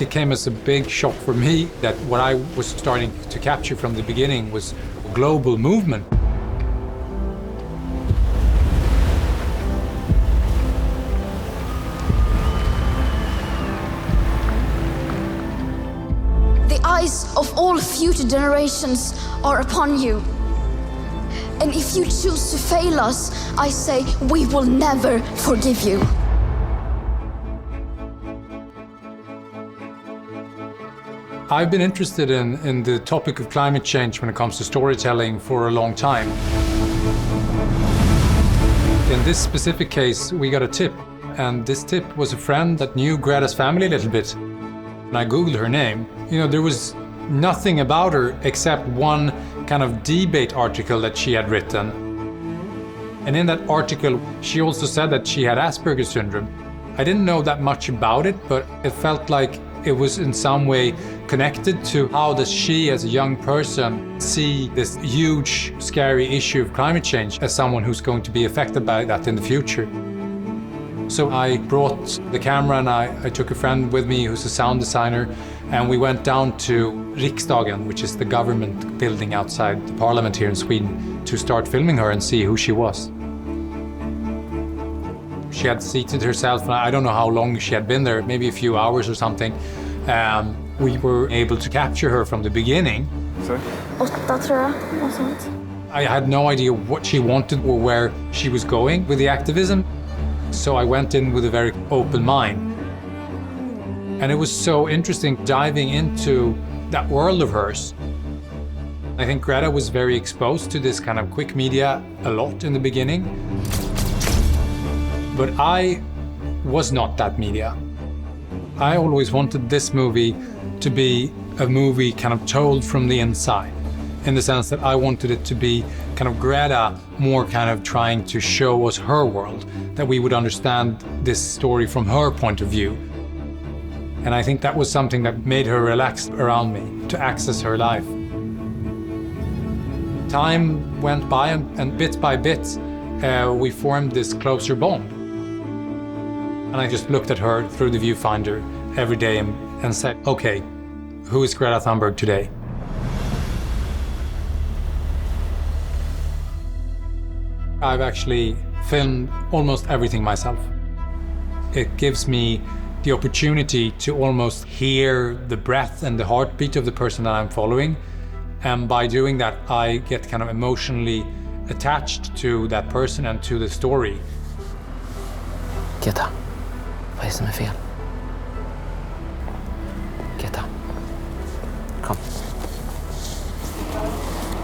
It came as a big shock for me that what I was starting to capture from the beginning was a global movement. The eyes of all future generations are upon you. And if you choose to fail us, I say we will never forgive you. I've been interested in the topic of climate change when it comes to storytelling for a long time. In this specific case, we got a tip, and this tip was a friend that knew Greta's family a little bit. And I Googled her name. You know, there was nothing about her except one kind of debate article that she had written. And in that article, she also said that she had Asperger's syndrome. I didn't know that much about it, but it felt like it was in some way connected to how does she, as a young person, see this huge, scary issue of climate change as someone who's going to be affected by that in the future. So I brought the camera and I took a friend with me who's a sound designer, and we went down to Riksdagen, which is the government building outside the parliament here in Sweden, to start filming her and see who she was. She had seated herself, and I don't know how long she had been there, maybe a few hours or something. We were able to capture her from the beginning. Sorry? 8 tror jag, något sånt. I had no idea what she wanted or where she was going with the activism. So I went in with a very open mind. And it was so interesting diving into that world of hers. I think Greta was very exposed to this kind of quick media a lot in the beginning. But I was not that media. I always wanted this movie to be a movie kind of told from the inside, in the sense that I wanted it to be kind of Greta more kind of trying to show us her world, that we would understand this story from her point of view. And I think that was something that made her relaxed around me, to access her life. Time went by, and bit by bit, we formed this closer bond. And I just looked at her through the viewfinder every day and said, okay, who is Greta Thunberg today? I've actually filmed almost everything myself. It gives me the opportunity to almost hear the breath and the heartbeat of the person that I'm following. And by doing that, I get kind of emotionally attached to that person and to the story. Greta, vad är det som är fel? Greta, kom.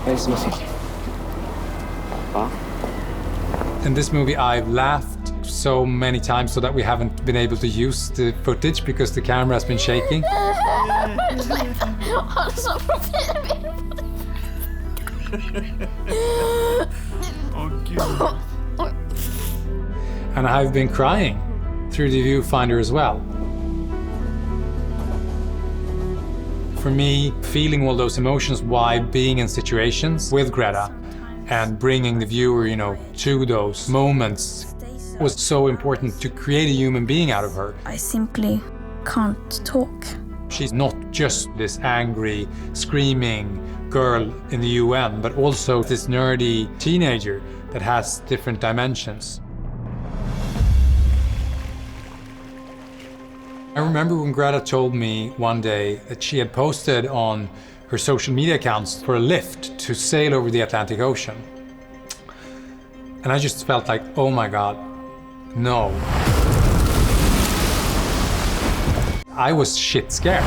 Vad är det som är fel? Va? In this movie, I've laughed so many times so that we haven't been able to use the footage because the camera has been shaking. And I've been crying through the viewfinder as well. For me, feeling all those emotions while being in situations with Greta and bringing the viewer, to those moments was so important to create a human being out of her. I simply can't talk. She's not just this angry, screaming girl in the UN, but also this nerdy teenager that has different dimensions. I remember when Greta told me one day that she had posted on her social media accounts for a lift to sail over the Atlantic Ocean. And I just felt like, oh my God, no. I was shit scared.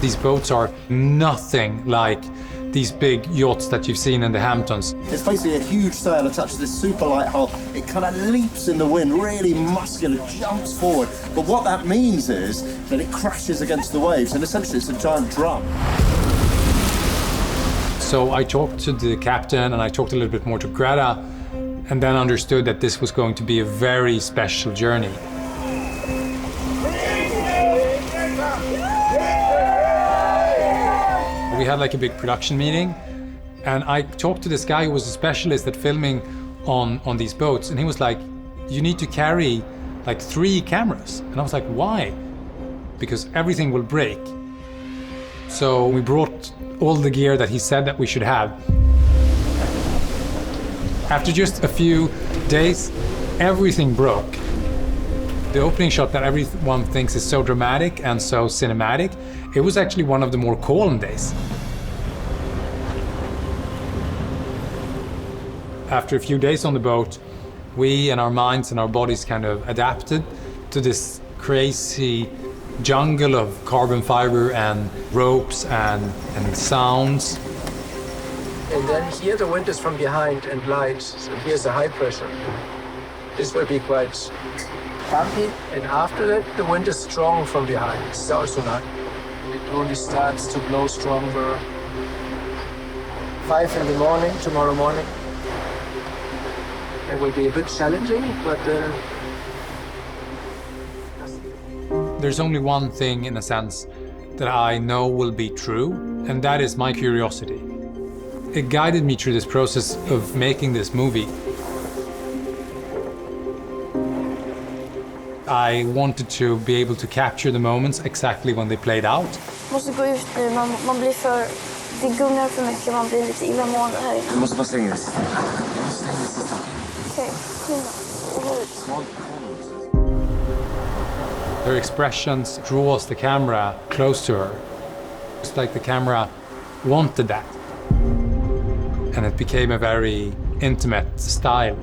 These boats are nothing like these big yachts that you've seen in the Hamptons. It's basically a huge sail attached to this super light hull. It kind of leaps in the wind, really muscular, jumps forward. But what that means is that it crashes against the waves, and essentially it's a giant drum. So I talked to the captain and I talked a little bit more to Greta, and then understood that this was going to be a very special journey. We had like a big production meeting, and I talked to this guy who was a specialist at filming on these boats, and he was like, you need to carry like 3 cameras. And I was like, why? Because everything will break. So we brought all the gear that he said that we should have. After just a few days, everything broke. The opening shot that everyone thinks is so dramatic and so cinematic, it was actually one of the more calm days. After a few days on the boat, we and our minds and our bodies kind of adapted to this crazy jungle of carbon fiber and ropes and sounds. And then here the wind is from behind and light, so here's the high pressure. This will be quite bumpy, and after that the wind is strong from behind. It's also not. It only starts to blow stronger. 5 in the morning, tomorrow morning. It will be a bit challenging, but There's only one thing, in a sense, that I know will be true, and that is my curiosity. It guided me through this process of making this movie. I wanted to be able to capture the moments exactly when they played out. Måste gå ut nu, man blir för... Det gungar för mycket, man blir lite illamående här inne. Du måste bara stänga det. Okej, gå ut. Her expressions draws the camera close to her. It's like the camera wanted that. And it became a very intimate style.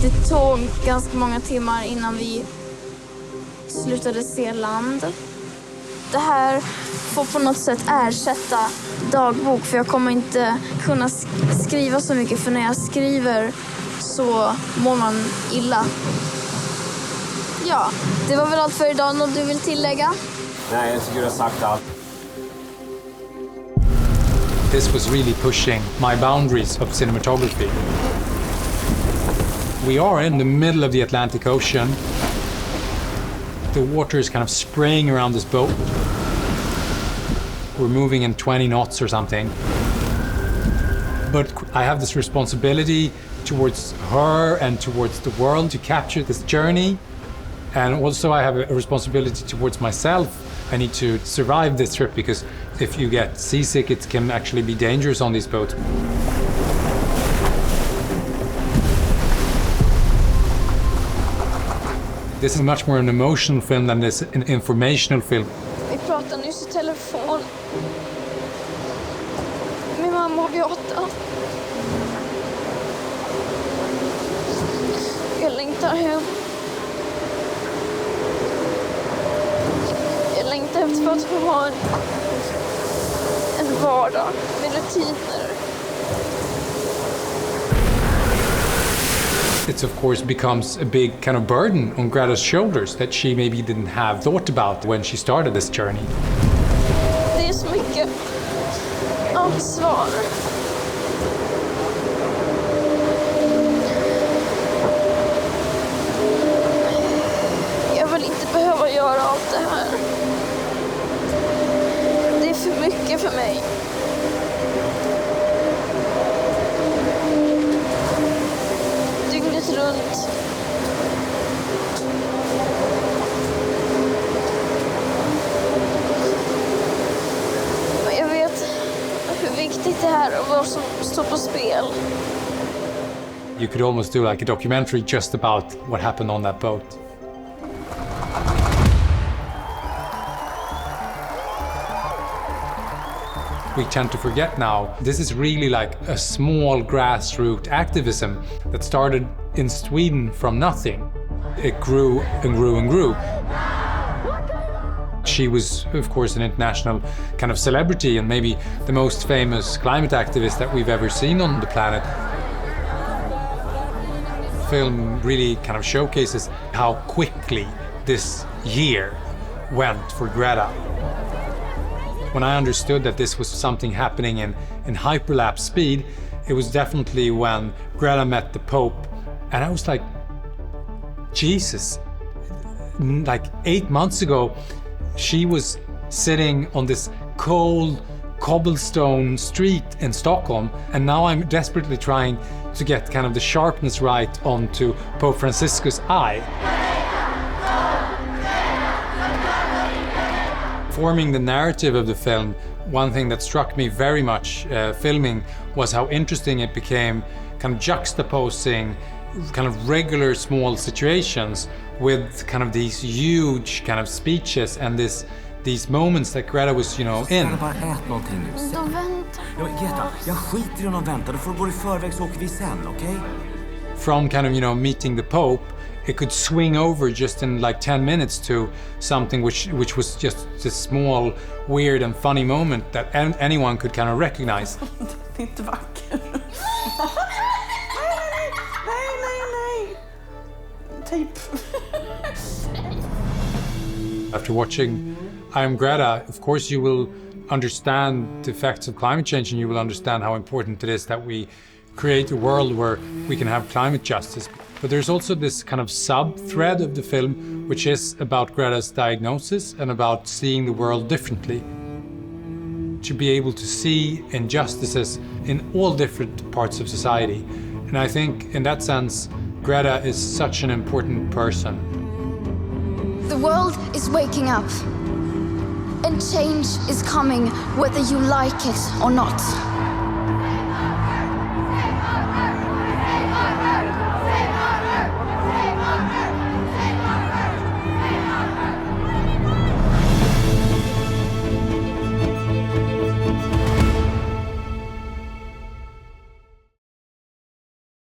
Det tog ganska många timmar innan vi slutade se land. Det här får på något sätt ersätta dagbok, för jag kommer inte kunna skriva så mycket, för när jag skriver så mår man illa. Ja, det var väl allt för idag. Något du vill tillägga? Nej, jag tycker du har sagt allt. This was really pushing my boundaries of cinematography. We are in the middle of the Atlantic Ocean. The water is kind of spraying around this boat. We're moving in 20 knots or something. But I have this responsibility towards her and towards the world to capture this journey. And also I have a responsibility towards myself. I need to survive this trip, because if you get seasick, it can actually be dangerous on these boats. This is much more an emotional film than this an informational film. Vi pratade nyss i telefon. Min mamma och Beata. Jag längtar hem. Jag längtar efter att få ha en vardag med rutiner. It of course becomes a big kind of burden on Greta's shoulders that she maybe didn't have thought about when she started this journey. Det är så mycket ansvar. Jag vill inte behöva göra allt det här. Det är för mycket för mig. Dygnet runt. Men jag vet hur viktigt det här är och vad som står på spel. You could almost do like a documentary just about what happened on that boat. We tend to forget now, this is really like a small grassroots activism that started in Sweden from nothing. It grew and grew and grew. She was, of course, an international kind of celebrity and maybe the most famous climate activist that we've ever seen on the planet. The film really kind of showcases how quickly this year went for Greta. When I understood that this was something happening in hyperlapse speed, it was definitely when Greta met the Pope. And I was like, Jesus, like 8 months ago, she was sitting on this cold cobblestone street in Stockholm, and now I'm desperately trying to get kind of the sharpness right onto Pope Franciscus' eye. Forming the narrative of the film, one thing that struck me very much filming was how interesting it became, kind of juxtaposing kind of regular small situations with kind of these huge kind of speeches and these moments that Greta was, in. Bara ät någonting nu. De väntar. Ja, Greta, jag skiter i om de väntar. Då får du gå i förväg så åker vi sen, okej? From kind of, meeting the Pope, it could swing over just in like 10 minutes to something which was just this small, weird and funny moment that anyone could kind of recognize. Det är inte vackert. Nej. Tejp. After watching I Am Greta, of course you will understand the effects of climate change, and you will understand how important it is that we create a world where we can have climate justice. But there's also this kind of sub-thread of the film, which is about Greta's diagnosis and about seeing the world differently. To be able to see injustices in all different parts of society. And I think in that sense, Greta is such an important person. The world is waking up. And change is coming whether you like it or not.